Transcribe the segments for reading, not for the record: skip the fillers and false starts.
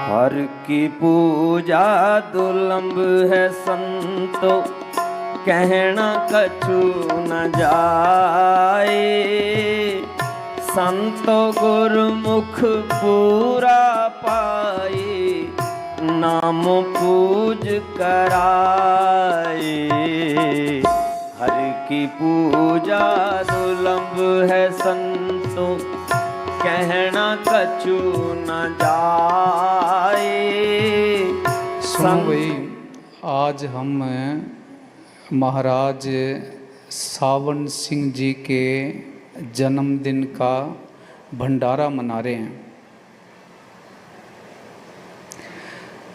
हर की पूजा दुर्लभ है संतो, कहना कछु न जाए। संतो गुरमुख पूरा पाए, नाम पूज कराए। हर की पूजा दुर्लभ है संतो, कहना कछु न जाए। सुनो भाई, आज हम महाराज सावन सिंह जी के जन्मदिन का भंडारा मना रहे हैं।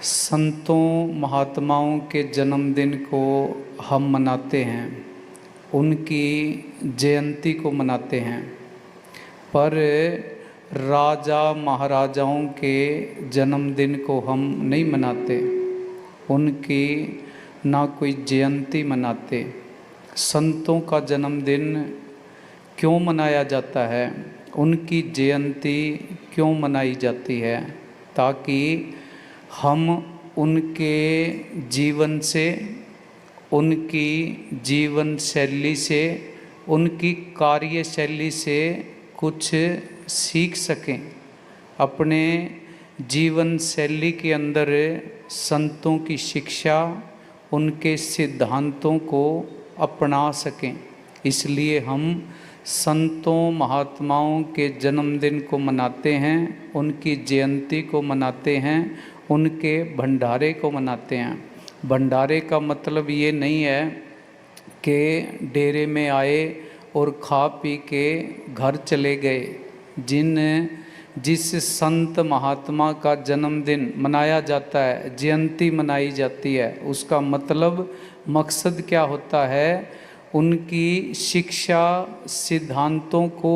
संतों महात्माओं के जन्मदिन को हम मनाते हैं, उनकी जयंती को मनाते हैं, पर राजा महाराजाओं के जन्मदिन को हम नहीं मनाते, उनकी ना कोई जयंती मनाते। संतों का जन्मदिन क्यों मनाया जाता है, उनकी जयंती क्यों मनाई जाती है? ताकि हम उनके जीवन से, उनकी जीवन शैली से, उनकी कार्यशैली से कुछ सीख सकें। अपने जीवन शैली के अंदर संतों की शिक्षा, उनके सिद्धांतों को अपना सकें। इसलिए हम संतों महात्माओं के जन्मदिन को मनाते हैं, उनकी जयंती को मनाते हैं, उनके भंडारे को मनाते हैं। भंडारे का मतलब ये नहीं है कि डेरे में आए और खा पी के घर चले गए। जिस संत महात्मा का जन्मदिन मनाया जाता है, जयंती मनाई जाती है, उसका मतलब मकसद क्या होता है? उनकी शिक्षा सिद्धांतों को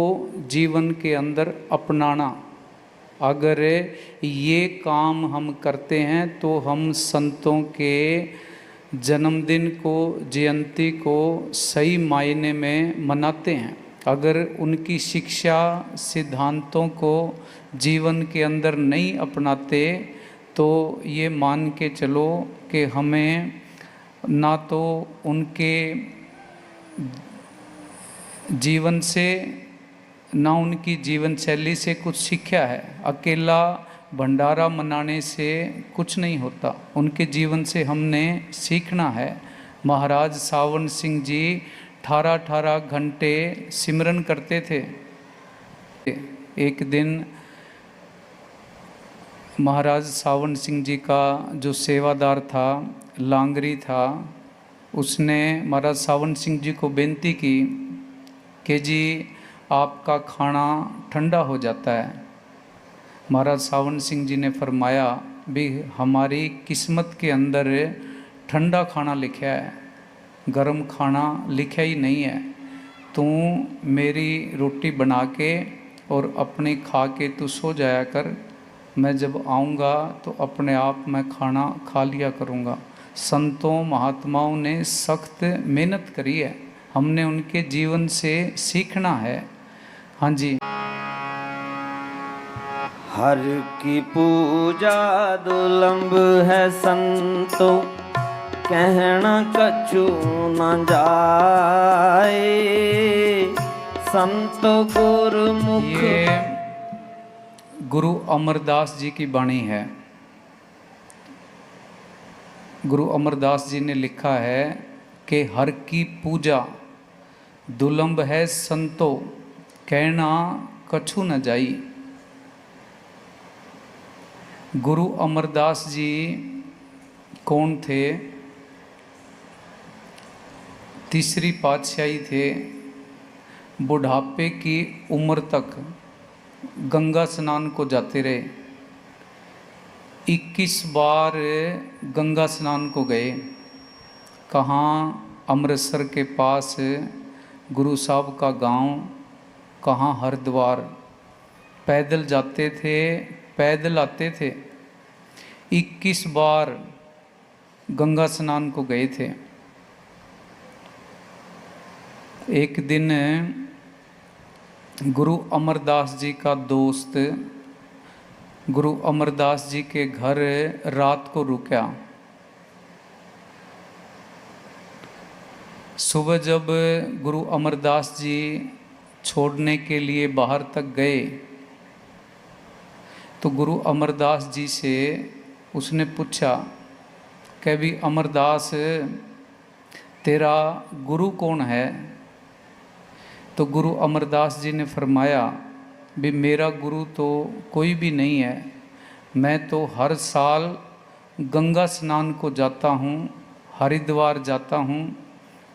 जीवन के अंदर अपनाना। अगर ये काम हम करते हैं तो हम संतों के जन्मदिन को, जयंती को सही मायने में मनाते हैं। अगर उनकी शिक्षा सिद्धांतों को जीवन के अंदर नहीं अपनाते तो ये मान के चलो कि हमें ना तो उनके जीवन से, ना उनकी जीवन शैली से कुछ सीखा है। अकेला भंडारा मनाने से कुछ नहीं होता, उनके जीवन से हमने सीखना है। महाराज सावन सिंह जी 18-18 घंटे सिमरन करते थे। एक दिन महाराज सावन सिंह जी का जो सेवादार था, लांगरी था, उसने महाराज सावन सिंह जी को बेनती की कि जी आपका खाना ठंडा हो जाता है। महाराज सावन सिंह जी ने फरमाया, भी हमारी किस्मत के अंदर ठंडा खाना लिखा है, गरम खाना लिखा ही नहीं है। तू मेरी रोटी बना के और अपने खा के तू सो जाया कर, मैं जब आऊँगा तो अपने आप मैं खाना खा लिया करूँगा। संतों महात्माओं ने सख्त मेहनत करी है, हमने उनके जीवन से सीखना है। हाँ जी। हर की पूजा दुर्लभ है संतो, कहना कछु न जाए। संतो गुरमुख, ये गुरु अमरदास जी की वाणी है। गुरु अमरदास जी ने लिखा है कि हर की पूजा दुर्लभ है संतो, कहना कछु न जाई। गुरु अमरदास जी कौन थे? तीसरी पातशाही थे। बुढ़ापे की उम्र तक गंगा स्नान को जाते रहे। 21 बार गंगा स्नान को गए। कहाँ? अमृतसर के पास गुरु साहब का गांव, कहाँ हरिद्वार। पैदल जाते थे, पैदल आते थे। 21 बार गंगा स्नान को गए थे। एक दिन गुरु अमरदास जी का दोस्त गुरु अमरदास जी के घर रात को रुका। सुबह जब गुरु अमरदास जी छोड़ने के लिए बाहर तक गए तो गुरु अमरदास जी से उसने पूछा कि भी अमरदास तेरा गुरु कौन है? तो गुरु अमरदास जी ने फरमाया भी मेरा गुरु तो कोई भी नहीं है, मैं तो हर साल गंगा स्नान को जाता हूँ, हरिद्वार जाता हूँ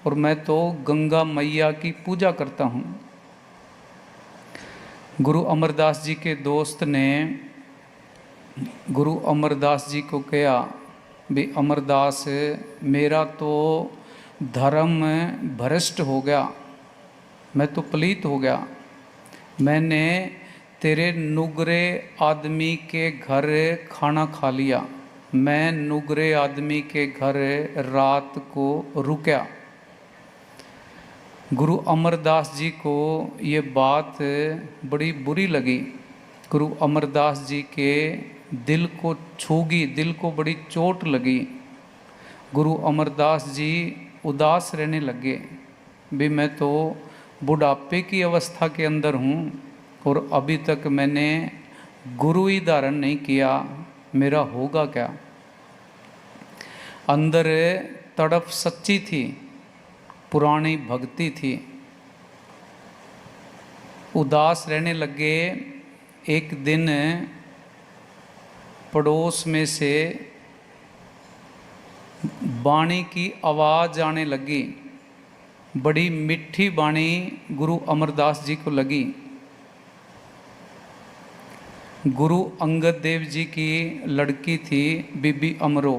और मैं तो गंगा मैया की पूजा करता हूँ। गुरु अमरदास जी के दोस्त ने गुरु अमरदास जी को कहा भी अमरदास मेरा तो धर्म भ्रष्ट हो गया, मैं तो पलीत हो गया, मैंने तेरे नुगरे आदमी के घर खाना खा लिया, मैं नुगरे आदमी के घर रात को रुका। गुरु अमरदास जी को ये बात बड़ी बुरी लगी, गुरु अमरदास जी के दिल को छूगी, दिल को बड़ी चोट लगी। गुरु अमरदास जी उदास रहने लगे भी मैं तो बुढ़ापे की अवस्था के अंदर हूँ और अभी तक मैंने गुरु ही धारण नहीं किया, मेरा होगा क्या? अंदर तड़प सच्ची थी, पुरानी भक्ति थी। उदास रहने लगे। एक दिन पड़ोस में से बाणी की आवाज़ आने लगी, बड़ी मीठी बाणी गुरु अमरदास जी को लगी। गुरु अंगद देव जी की लड़की थी बीबी अमरो,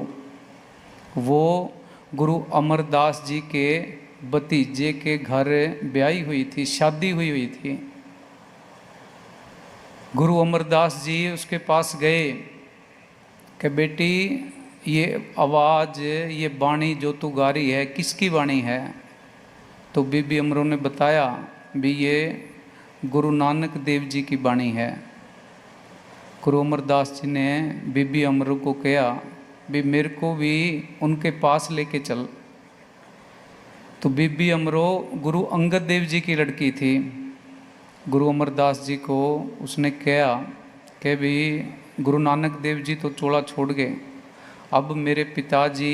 वो गुरु अमरदास जी के भतीजे के घर ब्याही हुई थी, शादी हुई थी। गुरु अमरदास जी उसके पास गए कि बेटी ये आवाज़, ये बाणी जो तू गा रही है किसकी बाणी है? तो बीबी अमरो ने बताया भी ये गुरु नानक देव जी की बाणी है। गुरु अमरदास जी ने बीबी अमरो को कहा भी मेरे को भी उनके पास लेके चल। तो बीबी अमरो गुरु अंगद देव जी की लड़की थी। गुरु अमरदास जी को उसने कहा कि भी गुरु नानक देव जी तो चोला छोड़ गए, अब मेरे पिताजी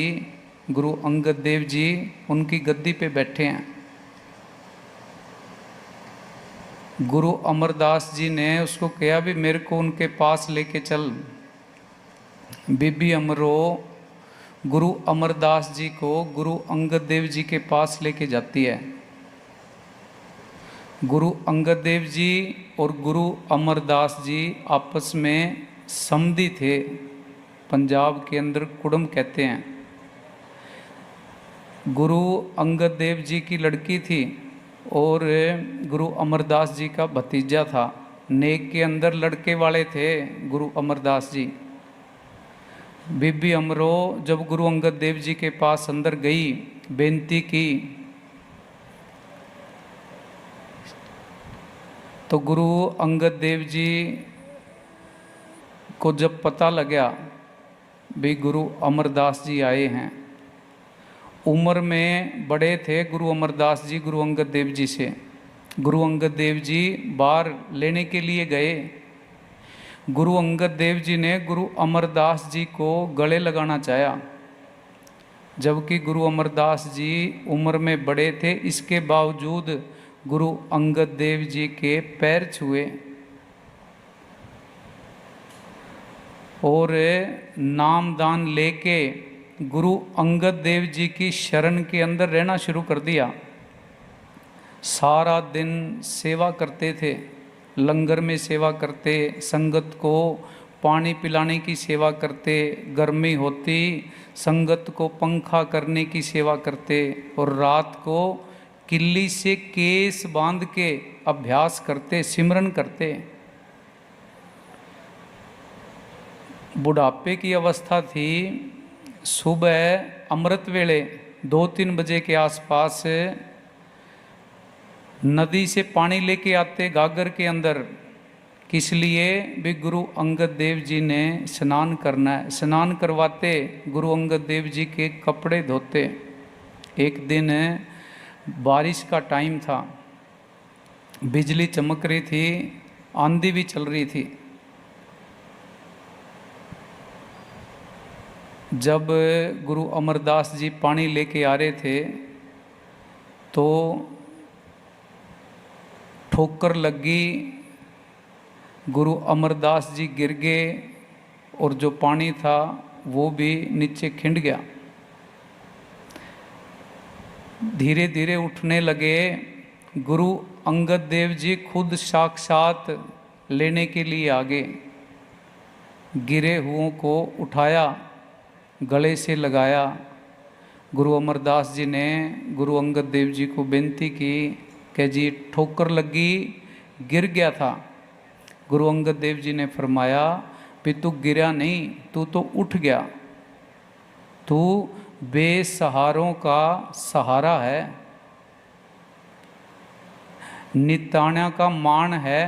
गुरु अंगद देव जी उनकी गद्दी पे बैठे हैं। गुरु अमरदास जी ने उसको कहा भी मेरे को उनके पास लेके चल। बीबी अमरो गुरु अमरदास जी को गुरु अंगद देव जी के पास लेके जाती है। गुरु अंगद देव जी और गुरु अमरदास जी आपस में समधी थे, पंजाब के अंदर कुड़म कहते हैं। गुरु अंगद देव जी की लड़की थी और गुरु अमरदास जी का भतीजा था। नेक के अंदर लड़के वाले थे गुरु अमरदास जी। बीबी अमरो जब गुरु अंगद देव जी के पास अंदर गई, बेनती की, तो गुरु अंगद देव जी को जब पता लगा भी गुरु अमरदास जी आए हैं, उम्र में बड़े थे गुरु अमरदास जी गुरु अंगद देव जी से। गुरु अंगद देव जी बाहर लेने के लिए गए। गुरु अंगद देव जी ने गुरु अमरदास जी को गले लगाना चाहा, जबकि गुरु अमरदास जी उम्र में बड़े थे, इसके बावजूद गुरु अंगद देव जी के पैर छुए और नामदान लेके गुरु अंगद देव जी की शरण के अंदर रहना शुरू कर दिया। सारा दिन सेवा करते थे, लंगर में सेवा करते, संगत को पानी पिलाने की सेवा करते, गर्मी होती संगत को पंखा करने की सेवा करते और रात को किल्ली से केस बांध के अभ्यास करते, सिमरन करते। बुढ़ापे की अवस्था थी। सुबह अमृत वेले 2-3 बजे के आसपास नदी से पानी लेके आते गागर के अंदर, किस लिए भी गुरु अंगद देव जी ने स्नान करना है। स्नान करवाते गुरु अंगद देव जी के कपड़े धोते। एक दिन बारिश का टाइम था, बिजली चमक रही थी, आंधी भी चल रही थी। जब गुरु अमरदास जी पानी लेके आ रहे थे तो ठोकर लगी, गुरु अमरदास जी गिर गए और जो पानी था वो भी नीचे खिंड गया। धीरे धीरे उठने लगे। गुरु अंगद देव जी खुद साक्षात लेने के लिए आगे, गिरे हुओं को उठाया, गले से लगाया। गुरु अमरदास जी ने गुरु अंगद देव जी को बेनती की कि जी ठोकर लगी, गिर गया था। गुरु अंगद देव जी ने फरमाया भी तू गिरा नहीं, तू तो उठ गया, तू बेसहारों का सहारा है, निताण्या का मान है,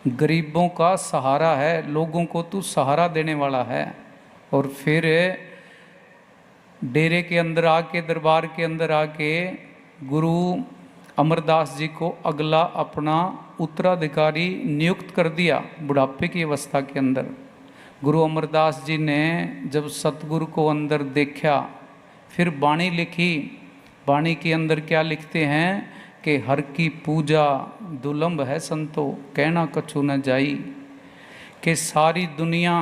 गरीबों का सहारा है, लोगों को तू सहारा देने वाला है। और फिर डेरे के अंदर आके, दरबार के अंदर आके गुरु अमरदास जी को अगला अपना उत्तराधिकारी नियुक्त कर दिया बुढ़ापे की अवस्था के अंदर। गुरु अमरदास जी ने जब सतगुरु को अंदर देखा, फिर बाणी लिखी। बाणी के अंदर क्या लिखते हैं कि हर की पूजा दुलंभ है संतो, कहना कछु न जाई। कि सारी दुनिया,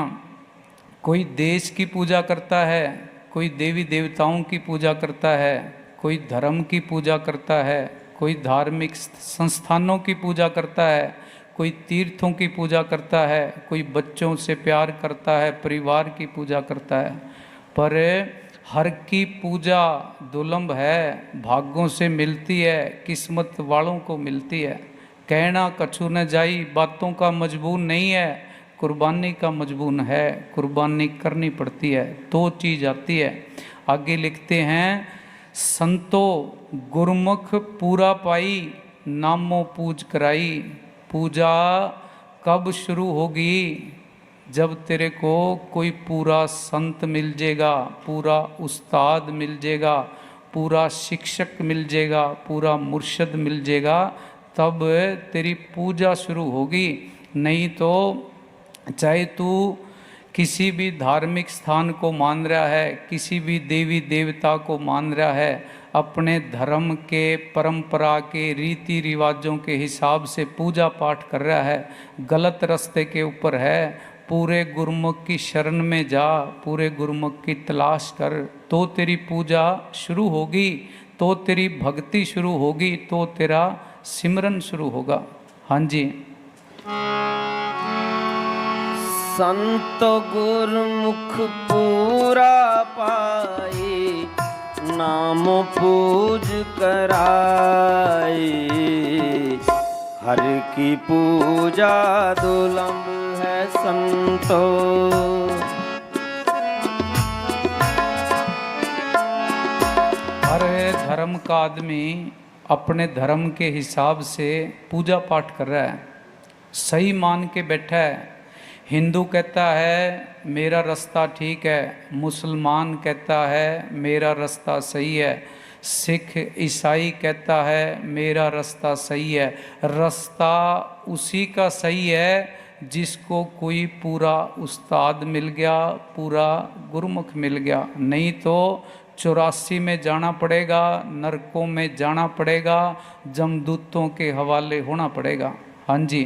कोई देश की पूजा करता है, कोई देवी देवताओं की पूजा करता है, कोई धर्म की पूजा करता है, कोई धार्मिक संस्थानों की पूजा करता है, कोई तीर्थों की पूजा करता है, कोई बच्चों से प्यार करता है, परिवार की पूजा करता है। पर हर की पूजा दुलंभ है, भाग्यों से मिलती है, किस्मत वालों को मिलती है। कहना कछु न जाई, बातों का मजबूर नहीं है, कुर्बानी का मजबूर है, कुर्बानी करनी पड़ती है तो चीज़ आती है। आगे लिखते हैं संतो गुरमुख पूरा पाई, नामों पूज कराई। पूजा कब शुरू होगी? जब तेरे को कोई पूरा संत मिल जाएगा, पूरा उस्ताद मिल जाएगा, पूरा शिक्षक मिल जाएगा, पूरा मुर्शद मिल जाएगा, तब तेरी पूजा शुरू होगी। नहीं तो चाहे तू किसी भी धार्मिक स्थान को मान रहा है, किसी भी देवी देवता को मान रहा है, अपने धर्म के परंपरा के रीति रिवाजों के हिसाब से पूजा पाठ कर रहा है, गलत रास्ते के ऊपर है। पूरे गुरुमुख की शरण में जा, पूरे गुरुमुख की तलाश कर, तो तेरी पूजा शुरू होगी, तो तेरी भक्ति शुरू होगी, तो तेरा सिमरन शुरू होगा। हाँ जी। संत गुरमुख पूरा पाई, नाम पूज कराई। हर की पूजा दुलंभ है संतो। हर धर्म का आदमी अपने धर्म के हिसाब से पूजा पाठ कर रहा है, सही मान के बैठा है। हिंदू कहता है मेरा रास्ता ठीक है, मुसलमान कहता है मेरा रास्ता सही है, सिख ईसाई कहता है मेरा रास्ता सही है। रास्ता उसी का सही है जिसको कोई पूरा उस्ताद मिल गया, पूरा गुरुमुख मिल गया। नहीं तो 84 में जाना पड़ेगा, नरकों में जाना पड़ेगा, जमदूतों के हवाले होना पड़ेगा। हाँ जी।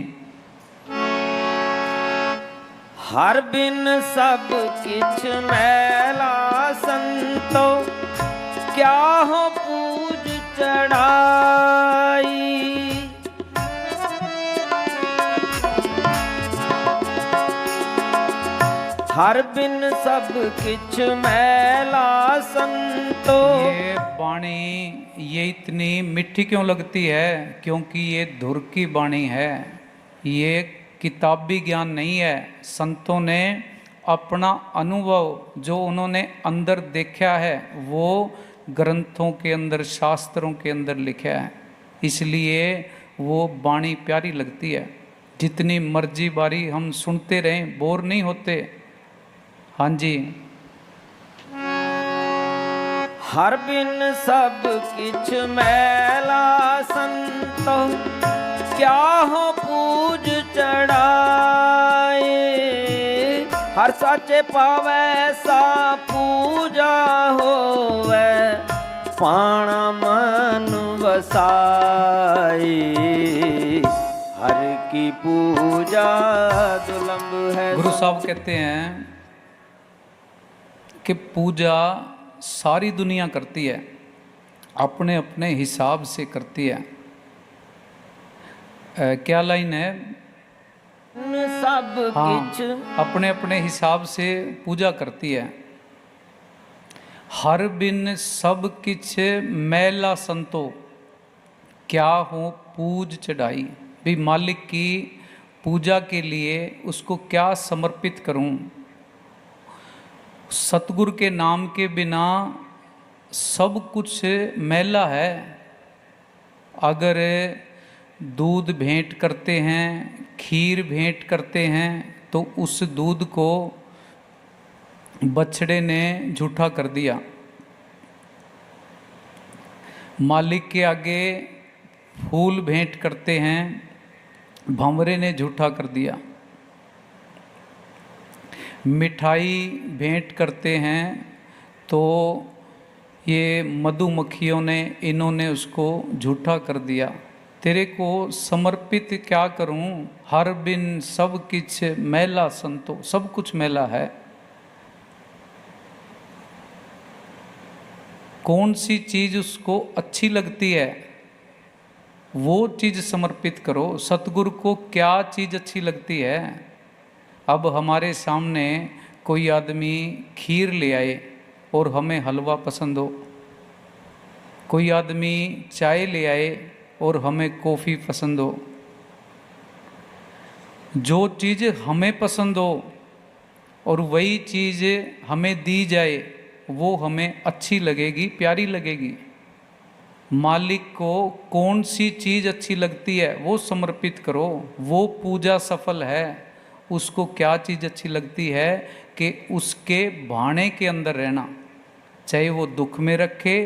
हर बिन सब किछ मैला संतो, क्या हो पूज चढ़ाई। हर बिन सब किछ मैला संतो। ये बाणी ये इतनी मिठी क्यों लगती है? क्योंकि ये धुर की बाणी है, ये किताबी ज्ञान नहीं है। संतों ने अपना अनुभव जो उन्होंने अंदर देखा है वो ग्रंथों के अंदर, शास्त्रों के अंदर लिखा है। इसलिए वो वाणी प्यारी लगती है। जितनी मर्जी बारी हम सुनते रहें, बोर नहीं होते। हाँ जी। हर बिन सब किछ मैला संतो, क्या हो पूज चढ़ाए। हर साचे पावै सा पूजा होवै, पाणा मन वसाई। हर की पूजा दुलंभ है। गुरु साहब कहते हैं कि पूजा सारी दुनिया करती है, अपने अपने हिसाब से करती है। क्या लाइन है? सब हाँ, अपने अपने हिसाब से पूजा करती है। हर बिन सब किछ मैला संतो, क्या हो पूज चढ़ाई। भी मालिक की पूजा के लिए उसको क्या समर्पित करूं। सतगुरु के नाम के बिना सब कुछ मैला है। अगर दूध भेंट करते हैं, खीर भेंट करते हैं, तो उस दूध को बछड़े ने झूठा कर दिया। मालिक के आगे फूल भेंट करते हैं, भंवरे ने झूठा कर दिया। मिठाई भेंट करते हैं तो ये मधुमक्खियों ने, इन्होंने उसको झूठा कर दिया। तेरे को समर्पित क्या करूं। हर बिन सब किछ मैला संतो, सब कुछ मैला है। कौन सी चीज उसको अच्छी लगती है वो चीज समर्पित करो। सतगुरु को क्या चीज अच्छी लगती है। अब हमारे सामने कोई आदमी खीर ले आए और हमें हलवा पसंद हो, कोई आदमी चाय ले आए और हमें कॉफ़ी पसंद हो। जो चीज़ हमें पसंद हो और वही चीज़ हमें दी जाए, वो हमें अच्छी लगेगी, प्यारी लगेगी। मालिक को कौन सी चीज़ अच्छी लगती है वो समर्पित करो, वो पूजा सफल है। उसको क्या चीज़ अच्छी लगती है कि उसके भाने के अंदर रहना, चाहे वो दुख में रखे,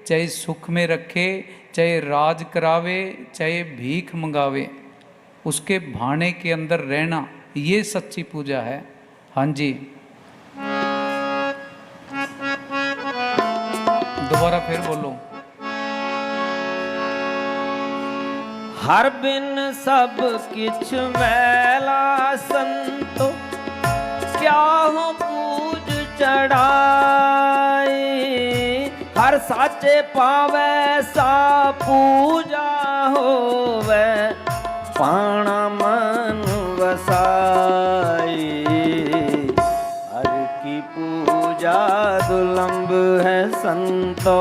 चाहे सुख में रखे, चाहे राज करावे, चाहे भीख मंगावे, उसके भाने के अंदर रहना, ये सच्ची पूजा है। हाँ जी, दोबारा फिर बोलो। हर बिन सब किछ मैला संतो, क्या हो पूज चढ़ाई। हर साचे पावै सा पूजा होवै, पाणा मन वसाई। हर की पूजा दुलंभ है संतो।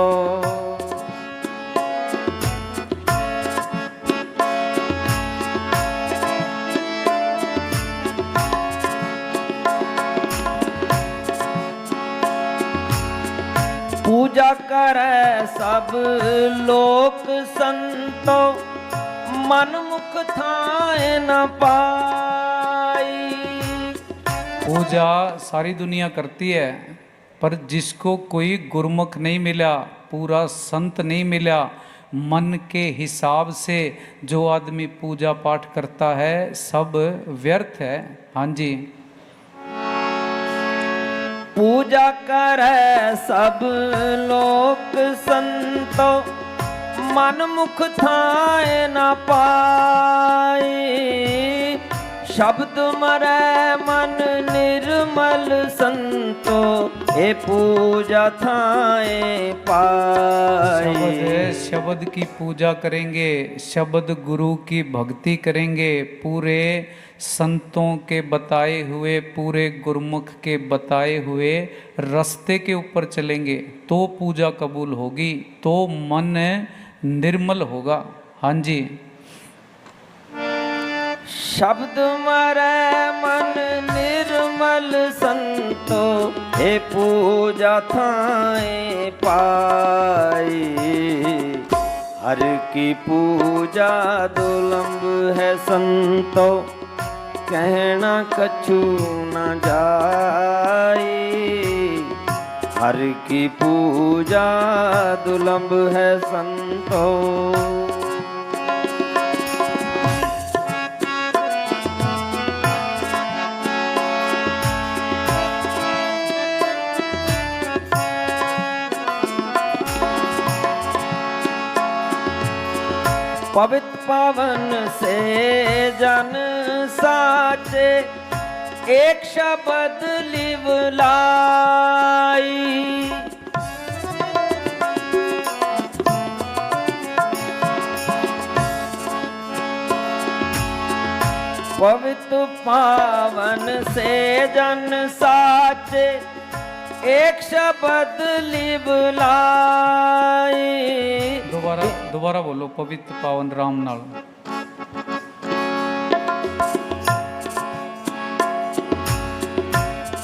पूजा करे सब लोक संतो, मन मुख थाए न पाई। पूजा सारी दुनिया करती है, पर जिसको कोई गुरमुख नहीं मिला, पूरा संत नहीं मिला, मन के हिसाब से जो आदमी पूजा पाठ करता है, सब व्यर्थ है। हाँ जी, पूजा करे सब लोक संतो, मन मुख थाए न पाई। शब्द मरै मन निर्मल संतो, ए पूजा थाए पाई। शब्द की पूजा करेंगे, शब्द गुरु की भक्ति करेंगे, पूरे संतों के बताए हुए, पूरे गुरमुख के बताए हुए रास्ते के ऊपर चलेंगे तो पूजा कबूल होगी, तो मन निर्मल होगा। हाँ जी, शब्द मरै मन निर्मल संतो, हे पूजा थाए पाई। हर की पूजा दुलंब है संतो, कहना कछु न जाई। हर की पूजा दुलंब है संतो। पवित्र पावन से जन साचे, एक शब्द लिवलाई। पवित्र पावन से जन साचे, एक शब्द लिवलाई। दोबारा बोलो, पवित्र पावन राम नाल।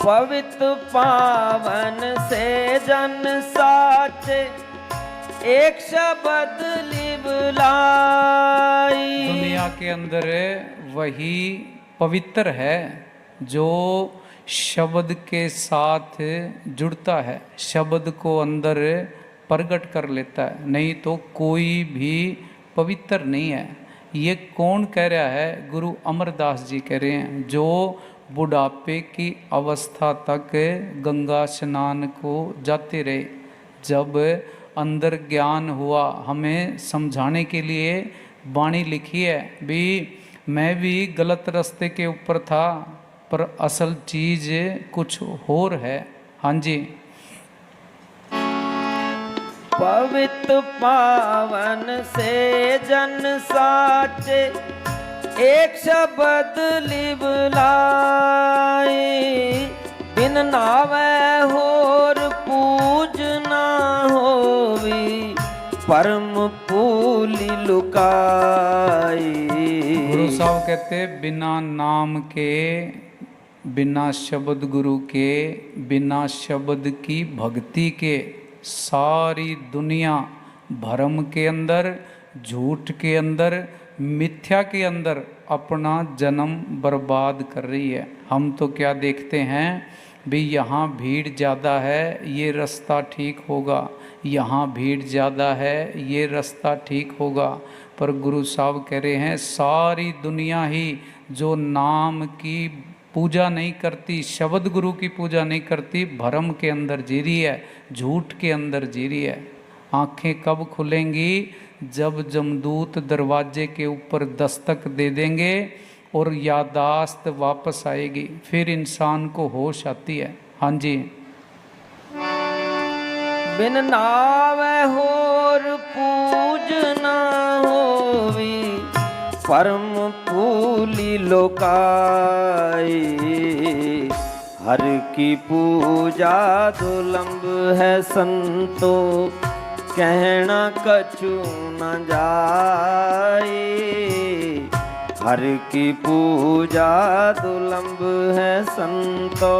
पवित्र पावन से जन साचे, एक शब्द लिवलाई। दुनिया के अंदर वही पवित्र है जो शब्द के साथ जुड़ता है, शब्द को अंदर प्रकट कर लेता है, नहीं तो कोई भी पवित्र नहीं है। ये कौन कह रहा है? गुरु अमरदास जी कह रहे हैं, जो बुढ़ापे की अवस्था तक गंगा स्नान को जाते रहे। जब अंदर ज्ञान हुआ, हमें समझाने के लिए वाणी लिखी है भी, मैं भी गलत रास्ते के ऊपर था, पर असल चीज कुछ और है। हाँ जी। पवित्र पावन से जन साचे, एक शब्द लिवलाई। बिन नावे होर पूजना होवी, परम पूली लुकाई। गुरु साहब कहते, बिना नाम के, बिना शब्द गुरु के, बिना शब्द की भक्ति के सारी दुनिया भरम के अंदर, झूठ के अंदर, मिथ्या के अंदर अपना जन्म बर्बाद कर रही है। हम तो क्या देखते हैं भी, यहाँ भीड़ ज़्यादा है, ये रास्ता ठीक होगा, यहाँ भीड़ ज़्यादा है, ये रास्ता ठीक होगा। पर गुरु साहब कह रहे हैं, सारी दुनिया ही जो नाम की पूजा नहीं करती, शब्द गुरु की पूजा नहीं करती, भरम के अंदर जी रही है, झूठ के अंदर जी रही है। आंखें कब खुलेंगी? जब जमदूत दरवाजे के ऊपर दस्तक दे देंगे और यादाश्त वापस आएगी, फिर इंसान को होश आती है। हाँ जी। बिन नावे होर पूजना होवी, परम पूली लोकाई। हर की पूजा दुलंब है संतो, कहना कछु न जाई। हर की पूजा दुलंब है संतो।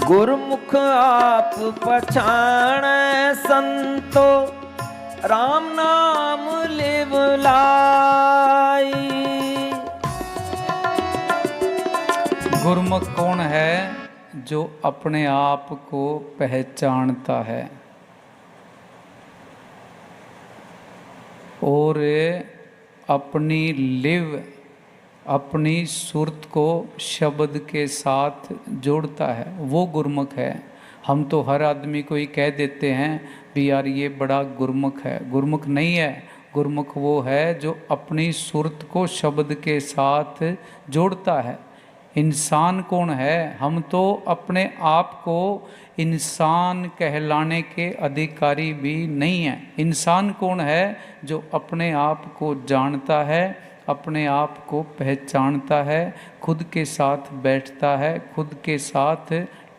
गुरमुख आप पछाणै संतो, राम नाम लिवलाई। गुरमुख कौन है? जो अपने आप को पहचानता है और अपनी लिव, अपनी सुरत को शब्द के साथ जोड़ता है, वो गुरमुख है। हम तो हर आदमी को ही कह देते हैं भी यार ये बड़ा गुरमुख है। गुरमुख नहीं है। गुरमुख वो है जो अपनी सुरत को शब्द के साथ जोड़ता है। इंसान कौन है? हम तो अपने आप को इंसान कहलाने के अधिकारी भी नहीं हैं। इंसान कौन है? जो अपने आप को जानता है, अपने आप को पहचानता है, खुद के साथ बैठता है, खुद के साथ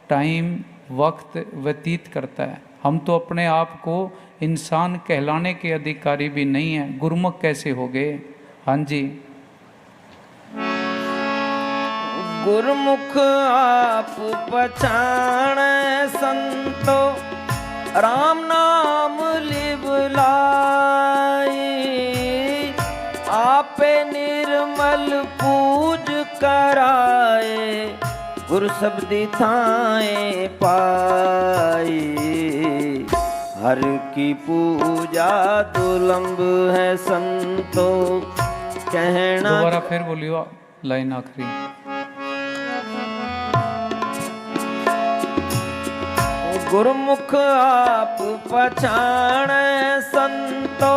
टाइम वक्त व्यतीत करता है। हम तो अपने आप को इंसान कहलाने के अधिकारी भी नहीं हैं। गुरमुख कैसे हो गए? हाँ जी। गुरमुख आप पछाणै संतो, राम नाम लिव लाई। आपे निर्मल पूज कराए, गुरु शब्दी थाए पाई। हर की पूजा दुलंब है संतो, कहना। दोबारा फिर बोलियो लाइन आखिरी। गुरमुख आप पछाणै संतो,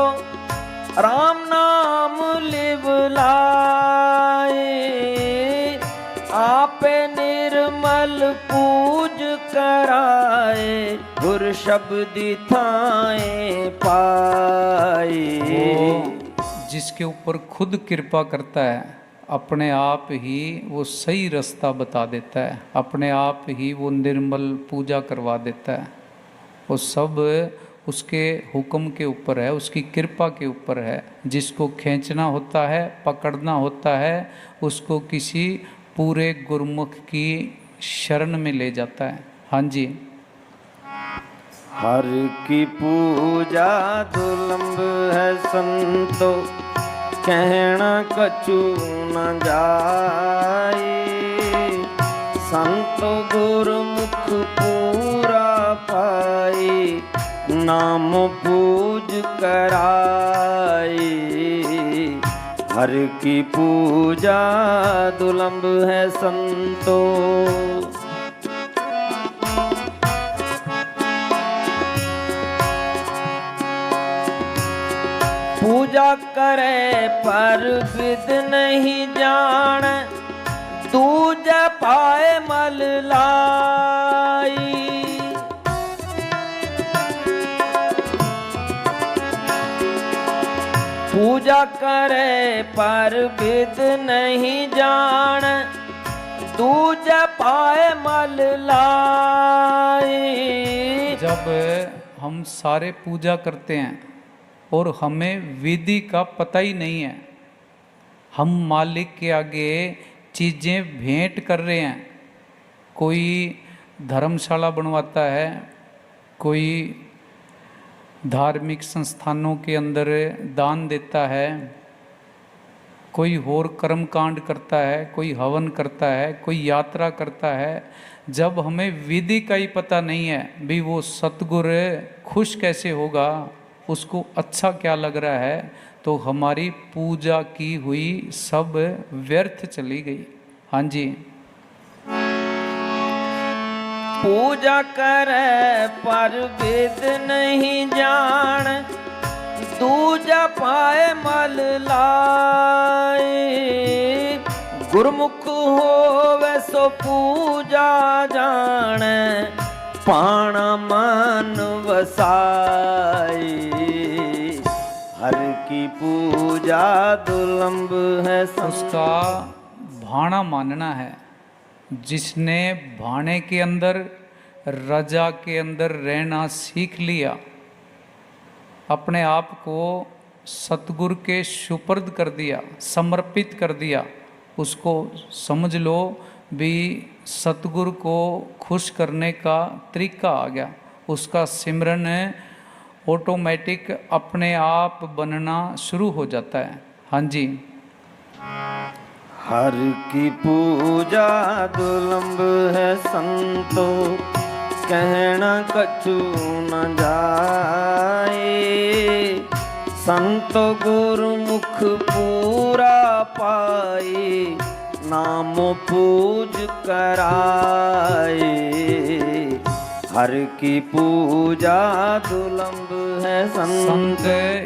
राम नाम लिव लाई। आपे निर्मल पूज कराए, गुर शब्दी थाए पाई। जिसके ऊपर खुद कृपा करता है, अपने आप ही वो सही रास्ता बता देता है, अपने आप ही वो निर्मल पूजा करवा देता है। वो सब उसके हुक्म के ऊपर है, उसकी कृपा के ऊपर है। जिसको खींचना होता है, पकड़ना होता है, उसको किसी पूरे गुरमुख की शरण में ले जाता है। हाँ जी। हर की पूजा दुलंब है संतो, कहना कछु न जाए। संतो गुरमुख पूरा पाई, नाम पूज कराई। हर की पूजा दुलंब है संतो। पूजा करे पर विद नहीं जान, दूजा पाए मल लाई। पूजा करे पर विद नहीं जान, दूजा पाए मल लाई। जब हम सारे पूजा करते हैं और हमें विधि का पता ही नहीं है, हम मालिक के आगे चीज़ें भेंट कर रहे हैं। कोई धर्मशाला बनवाता है, कोई धार्मिक संस्थानों के अंदर दान देता है, कोई और कर्म कांड करता है, कोई हवन करता है, कोई यात्रा करता है। जब हमें विधि का ही पता नहीं है भी वो सतगुरु खुश कैसे होगा, उसको अच्छा क्या लग रहा है, तो हमारी पूजा की हुई सब व्यर्थ चली गई। हाँ जी। पूजा करे पर वेद नहीं जान, दूजा पाए मल लाए। गुरमुख होवे सो पूजा जाने, पाणा मन वसाई। हर की पूजा दुलंब है उसका भाना मानना है। जिसने भाने के अंदर, रजा के अंदर रहना सीख लिया, अपने आप को सतगुरु के सुपर्द कर दिया, समर्पित कर दिया, उसको समझ लो भी सतगुरु को खुश करने का तरीका आ गया। उसका सिमरन ऑटोमेटिक अपने आप बनना शुरू हो जाता है। हाँ जी। हर की पूजा दुलंब है संतो, कहना कछु न जाए। संतो गुरमुख पूरा पाई, नाम पूज कराए। हर की पूजा दुलंब है संत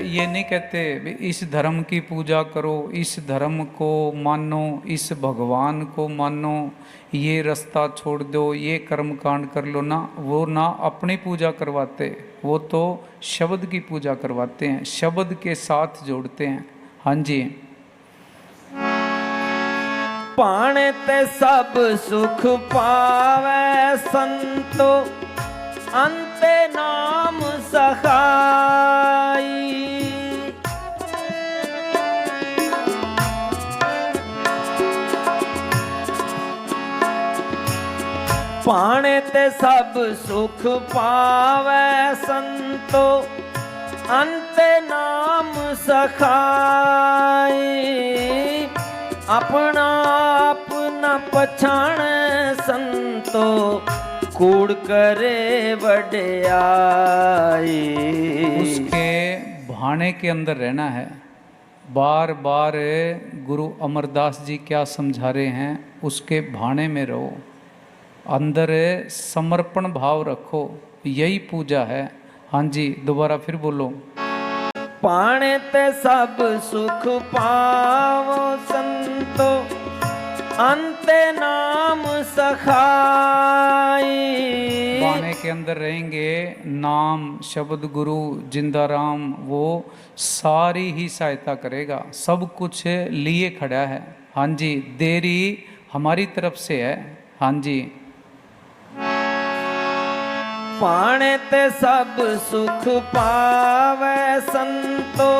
ये नहीं कहते इस धर्म की पूजा करो, इस धर्म को मानो, इस भगवान को मानो, ये रास्ता छोड़ दो, ये कर्म कांड कर लो ना। वो ना अपनी पूजा करवाते, वो तो शब्द की पूजा करवाते हैं, शब्द के साथ जोड़ते हैं। हाँ जी। पाणे ते सब सुख पावे संतो, अंते नाम सखाई। पाणे ते सब सुख पावै संतो अंते नाम सखाई अपना आप न पछाणे संतो कूड़ करे वड्याई उसके भाने के अंदर रहना है। बार बार गुरु अमरदास जी क्या समझा रहे हैं, उसके भाने में रहो, अंदर समर्पण भाव रखो, यही पूजा है। हाँ जी, दोबारा फिर बोलो। पाणे ते सब सुख पावो संतो अंते नाम सखाई। पाने के अंदर रहेंगे, नाम शब्द गुरु जिंदा राम वो सारी ही सहायता करेगा, सब कुछ लिए खड़ा है। हाँ जी, देरी हमारी तरफ से है। हाँ जी। पाणे ते सब सुख पावै संतो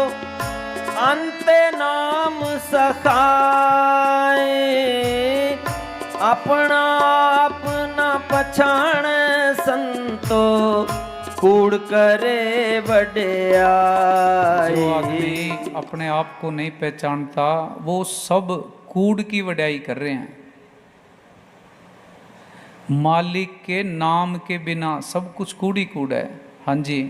अंते नाम सखाए अपना अपना पछाणे संतो कूड़ करे वड्याई। जो आदमी अपने आप को नहीं पहचानता वो सब कूड़ की वड्याई कर रहे हैं। मालिक के नाम के बिना सब कुछ कूड़ ही कूड़ है। हाँ जी।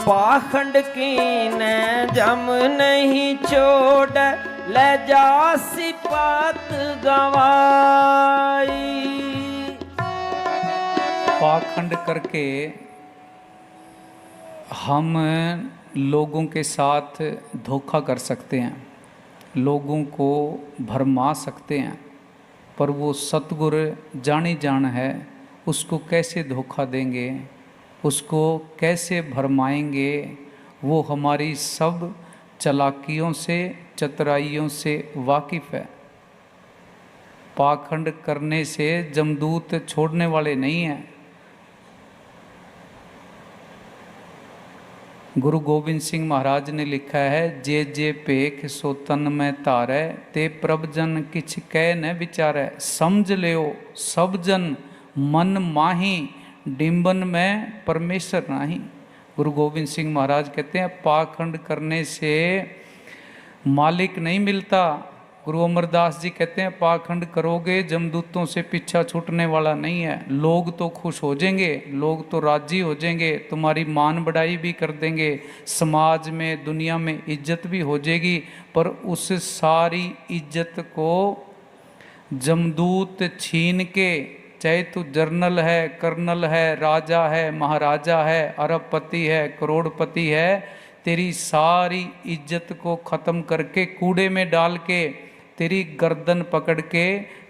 पाखंड की न जम नहीं छोड़ ले जा सिपात गवाई। पाखंड करके हम लोगों के साथ धोखा कर सकते हैं, लोगों को भरमा सकते हैं, पर वो सतगुर जानी जान है, उसको कैसे धोखा देंगे, उसको कैसे भरमाएंगे, वो हमारी सब चालाकियों से चतुराइयों से वाकिफ़ है। पाखंड करने से जमदूत छोड़ने वाले नहीं हैं। गुरु गोविंद सिंह महाराज ने लिखा है, जे जे पेख सो तन में तारै, ते प्रभ जन किछ कह न विचारै। समझ लियो सब जन मन माही, डिंबन में परमेश्वर नाही। गुरु गोविंद सिंह महाराज कहते हैं पाखंड करने से मालिक नहीं मिलता। गुरु अमरदास जी कहते हैं पाखंड करोगे जमदूतों से पीछा छूटने वाला नहीं है। लोग तो खुश हो जाएंगे, लोग तो राजी हो जाएंगे, तुम्हारी मान बढ़ाई भी कर देंगे, समाज में दुनिया में इज्जत भी हो जाएगी, पर उस सारी इज्जत को जमदूत छीन के, चाहे तू जर्नल है, कर्नल है, राजा है, महाराजा है, अरबपति है, करोड़पति है, तेरी सारी इज्जत को ख़त्म करके कूड़े में डाल के तेरी गर्दन पकड़ के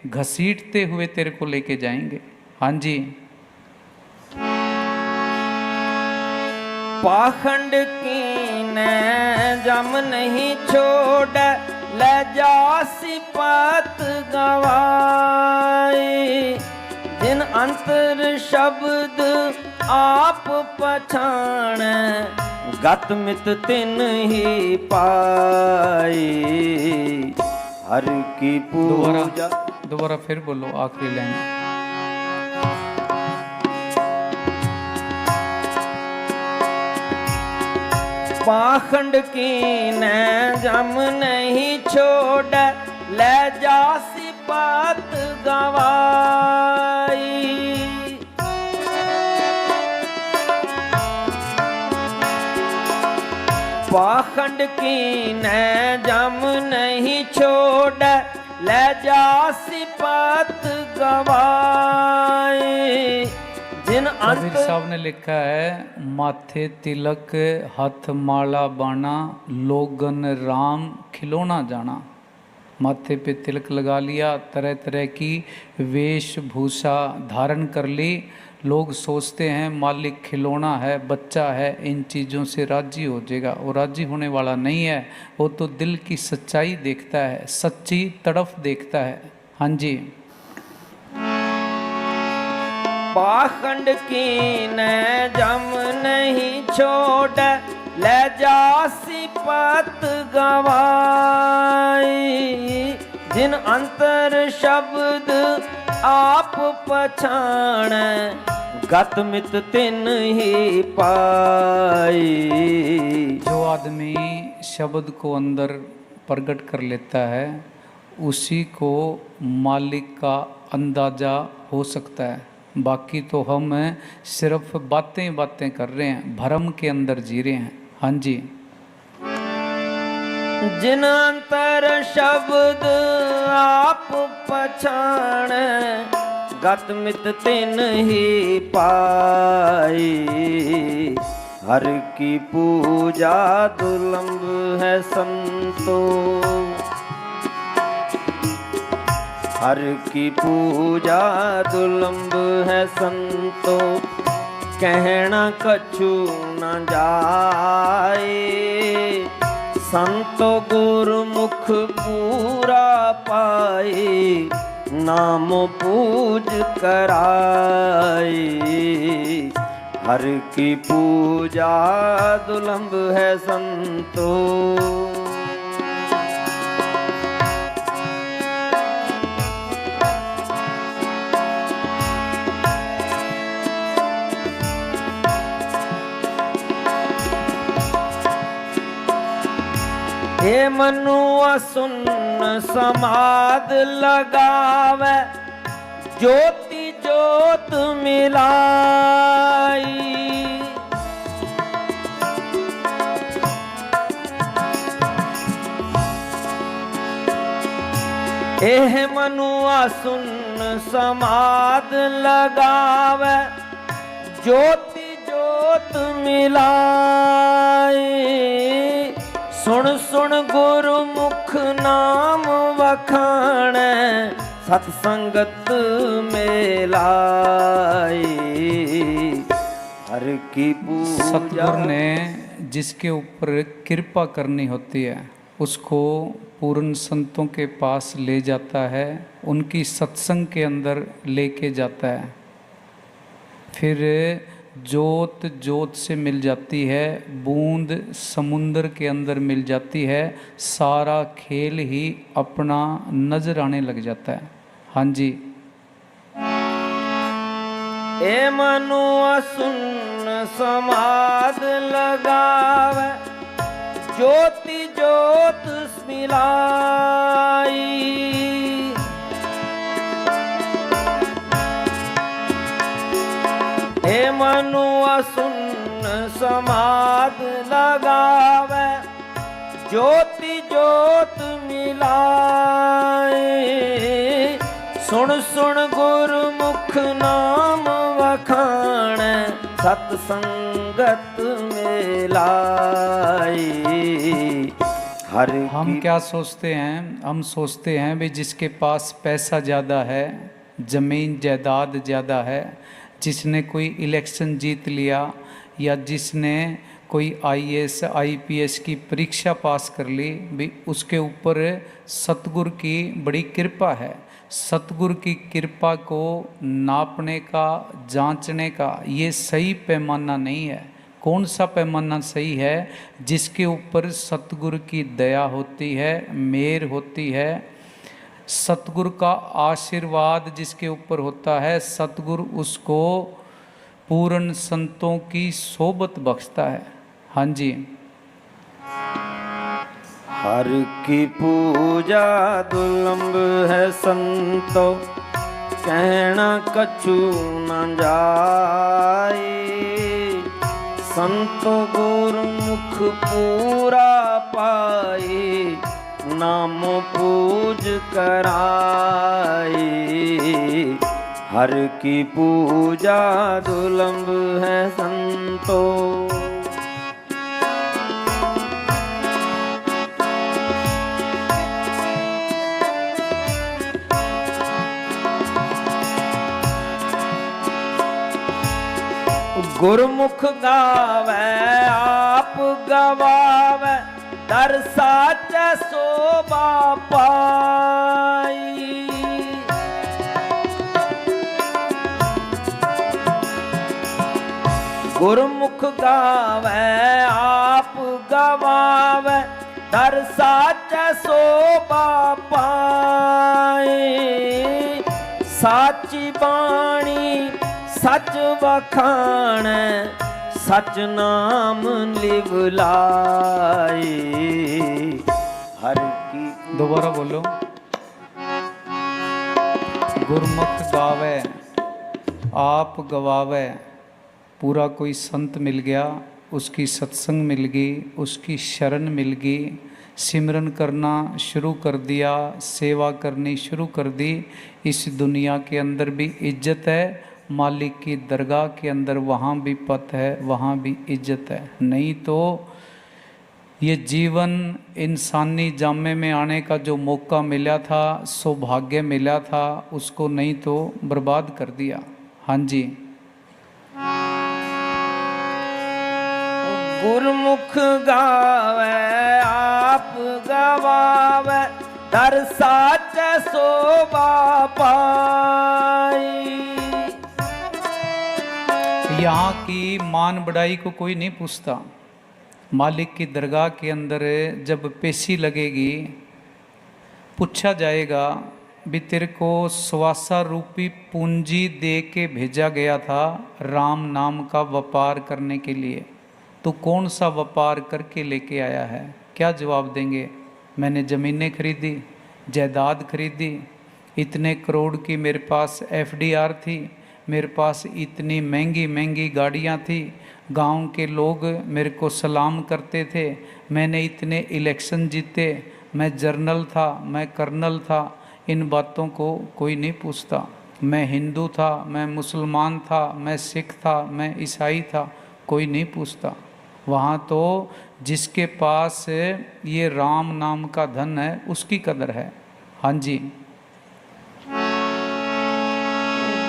घसीटते हुए तेरे को लेके जाएंगे। हाँ जी। पाखंड की न जम नहीं छोड़ ले जा सिपात गवाई। जिन अंतर शब्द आप पछाण गत मित तिन ही पाई। हर की पूजा। दोबारा फिर बोलो आखिरी लाइन। पाखंड की न जम नहीं छोड़ ले जा सिपात गवाई। पाखंड की न जम नहीं छोड़ ले जा सिपात गवाई। जिन कबीर साहब ने लिखा है, माथे तिलक हाथ माला बाना, लोगन राम खिलौना जाना। माथे पे तिलक लगा लिया, तरह तरह की वेशभूषा धारण कर ली, लोग सोचते हैं मालिक खिलौना है, बच्चा है, इन चीज़ों से राजी हो जाएगा। वो राजी होने वाला नहीं है, वो तो दिल की सच्चाई देखता है, सच्ची तड़फ देखता है। हाँ जी। पाखंड कीन जम नहीं छोड़, ले जासी पत गवाई। जिन अंतर शब्द आप पछाण, गत मित तिन ही पाई। जो आदमी शब्द को अंदर प्रकट कर लेता है उसी को मालिक का अंदाजा हो सकता है। बाकी तो हम सिर्फ बातें बातें कर रहे हैं, भ्रम के अंदर जी रहे हैं। हाँ जी। जिन अंतर शब्द आप पछाण, गत मित तिन ही पाई। हर की पूजा दुर्लभ है संतो, हर की पूजा दुर्लभ है संतो। कहना कछु न जाए, संतो गुरमुख पूरा पाए। नाम पूज कराई, हर की पूजा दुर्लभ है संतो। हे मनुआ सुन समाद लगावे, ज्योति ज्योत मिलाई। एह मनुआ सुन समाद लगावे, ज्योति ज्योत मिलाई। सुन सुन गुरुमुख नाम वखाण, सत्संगत में लाई। हर की पूजा। सतगुरु ने जिसके ऊपर कृपा करनी होती है उसको पूर्ण संतों के पास ले जाता है, उनकी सत्संग के अंदर लेके जाता है। फिर जोत जोत से मिल जाती है, बूंद समुंदर के अंदर मिल जाती है। सारा खेल ही अपना नजर आने लग जाता है। हाँ जी। ए मनुआ सुन समाद लगावे, ज्योति ज्योत मिलाई। हे मनुआ सुन समाद लगावे, ज्योति ज्योत मिलाए। सुन सुन गुरमुख नाम वखाण, सत्संगत में लाई। हर हम क्या सोचते हैं? हम सोचते हैं भी जिसके पास पैसा ज़्यादा है, ज़मीन जायदाद ज़्यादा है, जिसने कोई इलेक्शन जीत लिया या जिसने कोई IAS IPS की परीक्षा पास कर ली, भी उसके ऊपर सतगुरु की बड़ी कृपा है। सतगुरु की कृपा को नापने का, जांचने का ये सही पैमाना नहीं है। कौन सा पैमाना सही है? जिसके ऊपर सतगुरु की दया होती है, मेहर होती है, सतगुरु का आशीर्वाद जिसके ऊपर होता है, सतगुरु उसको पूर्ण संतों की सोबत बख्शता है। हाँ जी। हर की पूजा दुर्लभ है संतो, कहना कछु न जाए। संतो गुरमुख पूरा पाए, नाम पूज कराई। हर की पूजा दुर्लभ है संतो। गुरमुख गावे आप गवावे, दर साच शोभा पाई। गुरमुख गावे आप गवावे दर साच शोभा पाए साची बाणी सच बखान सच नाम लिवलाए हर की दोबारा बोलो। गुरमुख गावे आप गवावे, पूरा कोई संत मिल गया, उसकी सत्संग मिल गई, उसकी शरण मिल गई, सिमरन करना शुरू कर दिया, सेवा करनी शुरू कर दी। इस दुनिया के अंदर भी इज्जत है, मालिक की दरगाह के अंदर वहाँ भी पत है, वहाँ भी इज्जत है। नहीं तो ये जीवन इंसानी जामे में आने का जो मौका मिला था, सौभाग्य मिला था, उसको नहीं तो बर्बाद कर दिया। हाँ जी। गुरमुख गावे आप गवावे दर साच शोभा पाई। यहाँ की मान बढ़ाई को कोई नहीं पूछता। मालिक की दरगाह के अंदर जब पेशी लगेगी, पूछा जाएगा भी तेरे को स्वासा रूपी पूंजी दे के भेजा गया था राम नाम का व्यापार करने के लिए, तो कौन सा व्यापार करके लेके आया है? क्या जवाब देंगे? मैंने ज़मीनें खरीदी, जायदाद खरीदी, इतने करोड़ की मेरे पास FDR थी, मेरे पास इतनी महंगी महंगी गाड़ियाँ थी, गांव के लोग मेरे को सलाम करते थे, मैंने इतने इलेक्शन जीते, मैं जर्नल था, मैं कर्नल था। इन बातों को कोई नहीं पूछता। मैं हिंदू था, मैं मुसलमान था, मैं सिख था, मैं ईसाई था, कोई नहीं पूछता। वहाँ तो जिसके पास ये राम नाम का धन है उसकी कदर है। हाँ जी।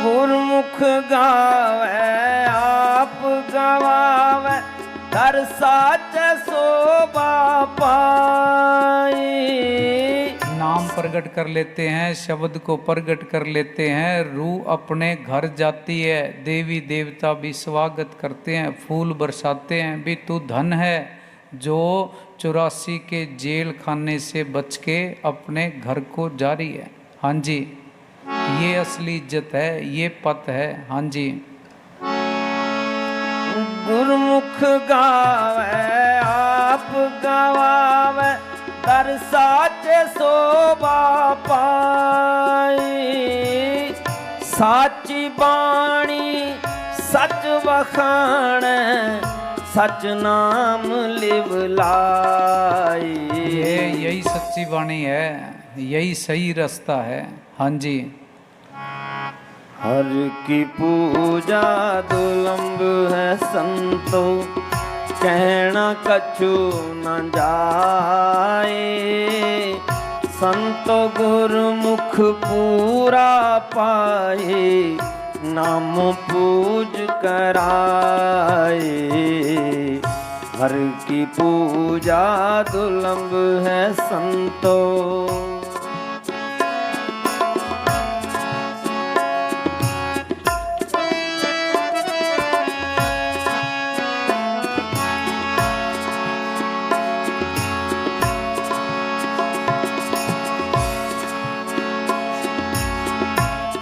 गुरमुख गावे आप गवावे दर साच शोभा पाई। नाम प्रकट कर लेते हैं, शब्द को प्रकट कर लेते हैं, रूह अपने घर जाती है, देवी देवता भी स्वागत करते हैं, फूल बरसाते हैं। भी तू धन है जो 84 के जेल खाने से बच के अपने घर को जा रही है। हाँ जी, ये असली इज्जत है, ये पत है। हाँ जी। गुरमुख गावे आप गवावे दर साच शोभा पाई। साची बाणी सच बखान सच नाम लिवलाई। यही सच्ची वाणी है, यही सही रास्ता है। हाँ जी। हर की पूजा दुलंब है संतो कहना कछु न जाए। संतो गुरमुख पूरा पाए नाम पूज कराए। हर की पूजा दुलंब है संतो।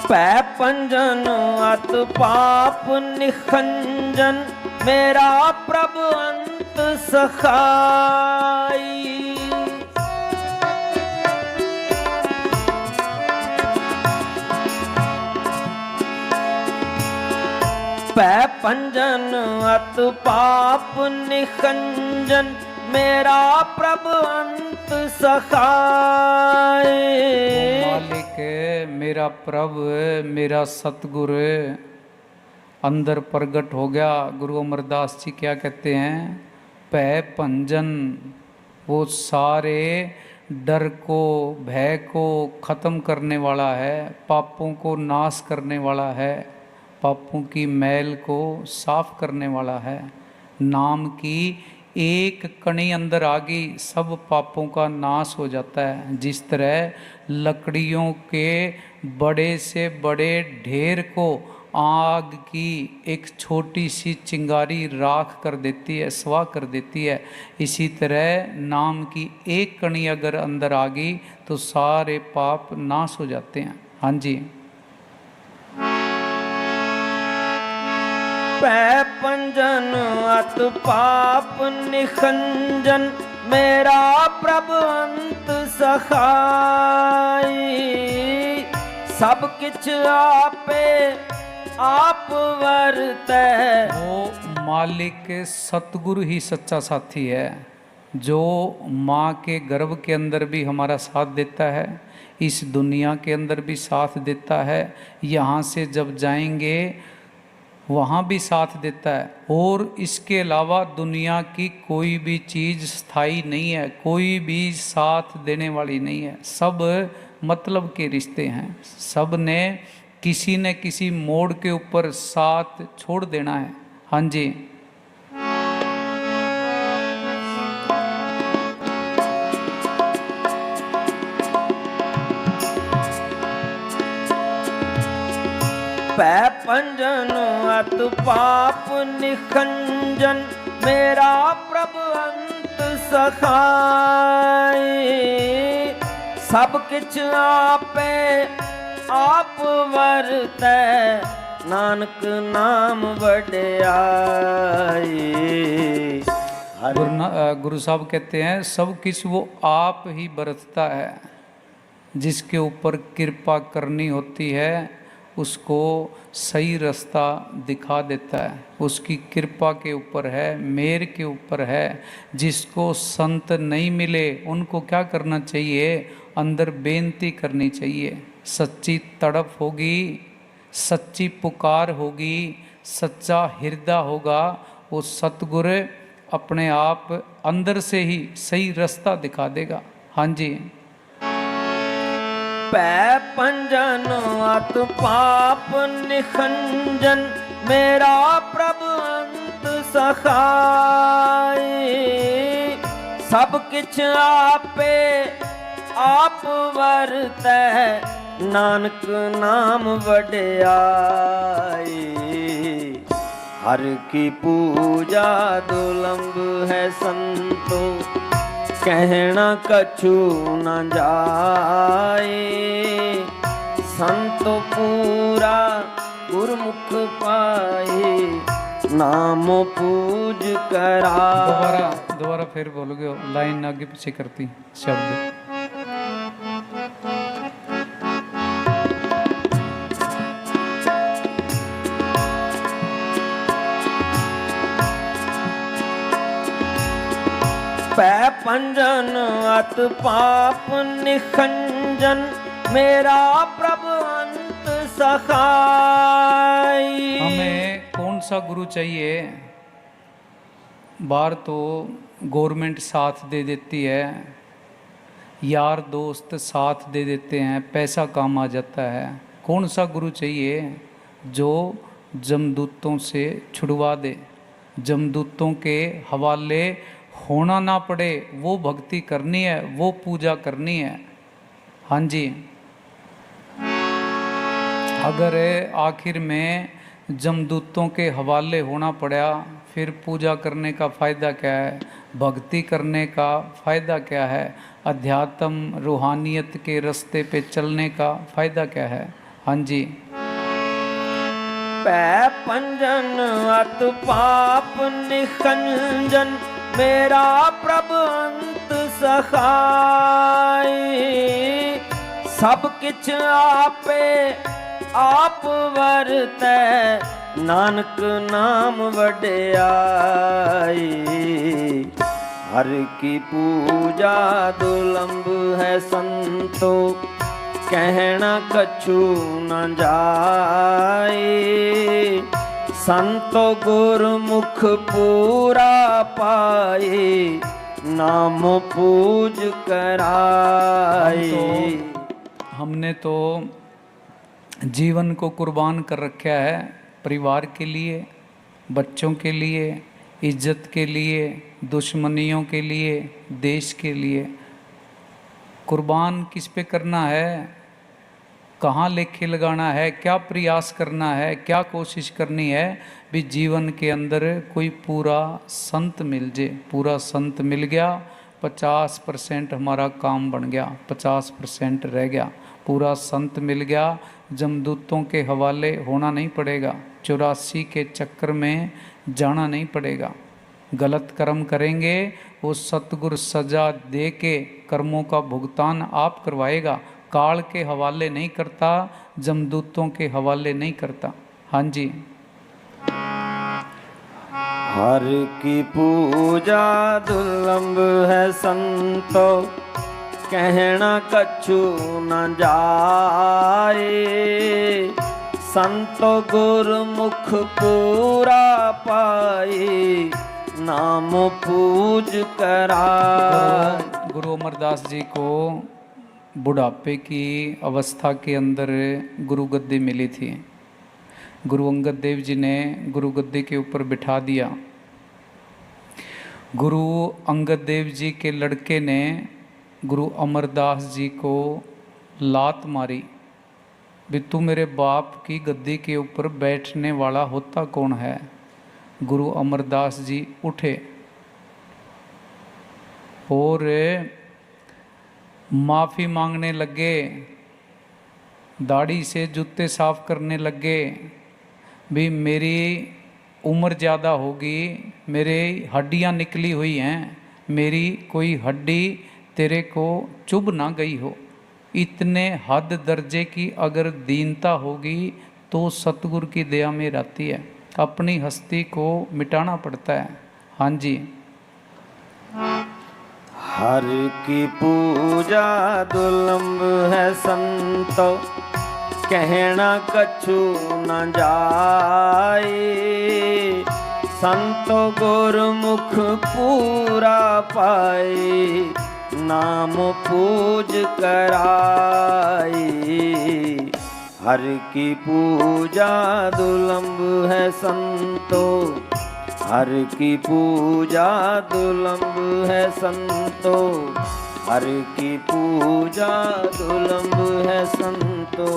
पै पंजन अत पाप निखंजन मेरा प्रभु अंत सखाई। पै पंजन अत पाप निखंजन मेरा प्रभु अंत सखाए। मालिक मेरा प्रभु मेरा सतगुरु अंदर प्रगट हो गया। गुरु अमरदास जी क्या कहते हैं? पै पंजन, वो सारे डर को भय को ख़त्म करने वाला है, पापों को नाश करने वाला है, पापों की मैल को साफ करने वाला है। नाम की एक कणी अंदर आ गई, सब पापों का नाश हो जाता है। जिस तरह लकड़ियों के बड़े से बड़े ढेर को आग की एक छोटी सी चिंगारी राख कर देती है, स्वाह कर देती है, इसी तरह नाम की एक कणी अगर अंदर आ गई तो सारे पाप नाश हो जाते हैं। हाँ जी। पै पंजन अत पाप निखंजन, मेरा प्रभु अंत सखाई। सब किछ आपे आप वरतै। वो मालिक सतगुरु ही सच्चा साथी है, जो माँ के गर्भ के अंदर भी हमारा साथ देता है, इस दुनिया के अंदर भी साथ देता है, यहाँ से जब जाएंगे वहाँ भी साथ देता है। और इसके अलावा दुनिया की कोई भी चीज़ स्थायी नहीं है, कोई भी साथ देने वाली नहीं है, सब मतलब के रिश्ते हैं, सब ने किसी न किसी मोड़ के ऊपर साथ छोड़ देना है। हाँ जी। पै पंजन अत पाप निखंजन, मेरा प्रभु अंत सखाई। सब किछ आपे आप वरतै, नानक नाम वड्याई। गुरु साहब कहते हैं सब किछ वो आप ही बरतता है, जिसके ऊपर कृपा करनी होती है उसको सही रास्ता दिखा देता है, उसकी कृपा के ऊपर है, मेर के ऊपर है। जिसको संत नहीं मिले उनको क्या करना चाहिए, अंदर बेनती करनी चाहिए, सच्ची तड़प होगी, सच्ची पुकार होगी, सच्चा हृदय होगा, वो सतगुरु अपने आप अंदर से ही सही रास्ता दिखा देगा। हाँ जी। पै पंजन अत पाप निखंजन, मेरा प्रभु अंत सखाई। सब किछ आपे आप वरतै, नानक नाम वड्याई। हर की पूजा दुलंभ है संतो, कहना कछु न जाए। संतो पूरा गुरमुख पाए, नाम पूज करा। दोबारा फिर बोलोगे, लाइन आगे पीछे करती शब्द। पै पंजन अत पाप निखंजन, मेरा प्रभु अंत सखाई। हमें कौन सा गुरु चाहिए? बाहर तो गवर्नमेंट साथ दे देती है, यार दोस्त साथ दे देते हैं, पैसा काम आ जाता है। कौन सा गुरु चाहिए जो जमदूतों से छुड़वा दे, जमदूतों के हवाले होना ना पड़े, वो भक्ति करनी है, वो पूजा करनी है। हाँ जी। अगर आखिर में जमदूतों के हवाले होना पड़ा, फिर पूजा करने का फ़ायदा क्या है, भक्ति करने का फ़ायदा क्या है, अध्यात्म रूहानियत के रास्ते पे चलने का फ़ायदा क्या है। हाँ जी। पै पंजन अत पाप निखंजन, मेरा प्रभु अंत सखाई। सब किछ आपे आप वरतै, नानक नाम वड्याई। हर की पूजा दुलंभ है संतो, कहना कछु न जाए। संतो गुरमुख पूरा पाए, नाम पूज कराए। हमने तो जीवन को कुर्बान कर रखा है, परिवार के लिए, बच्चों के लिए, इज्जत के लिए, दुश्मनियों के लिए, देश के लिए। कुर्बान किस पे करना है? कहाँ लेखे लगाना है, क्या प्रयास करना है, क्या कोशिश करनी है भी जीवन के अंदर कोई पूरा संत मिल जाए। पूरा संत मिल गया, 50% हमारा काम बन गया, 50% रह गया। पूरा संत मिल गया, जमदूतों के हवाले होना नहीं पड़ेगा, 84 के चक्कर में जाना नहीं पड़ेगा। गलत कर्म करेंगे वो सतगुरु सजा दे के कर्मों का भुगतान आप करवाएगा। काल के हवाले नहीं करता, जमदूतों के हवाले नहीं करता। हाँ जी। हर की पूजा दुर्लभ है संतो, कहना कछु न जाए। संतो गुरमुख पूरा पाए, नाम पूज कराए। गुरु अमरदास जी को बुढ़ापे की अवस्था के अंदर गुरु गद्दी मिली थी। गुरु अंगद देव जी ने गुरु गद्दी के ऊपर बिठा दिया। गुरु अंगद देव जी के लड़के ने गुरु अमरदास जी को लात मारी भी तू मेरे बाप की गद्दी के ऊपर बैठने वाला होता कौन है। गुरु अमरदास जी उठे और माफ़ी मांगने लगे, दाढ़ी से जूते साफ करने लगे भी मेरी उम्र ज़्यादा होगी, मेरे हड्डियां निकली हुई हैं, मेरी कोई हड्डी तेरे को चुभ ना गई हो। इतने हद दर्जे की अगर दीनता होगी तो सतगुरु की दया में रहती है। अपनी हस्ती को मिटाना पड़ता है। हाँ जी। हर की पूजा दुर्लभ है संतो, कहना कछु न जाए। संतो गुरमुख पूरा पाए, नाम पूज कराए। हर की पूजा दुर्लभ है संतो, हर की पूजा दुर्लभ है संतो, हर की पूजा दुर्लभ है संतो।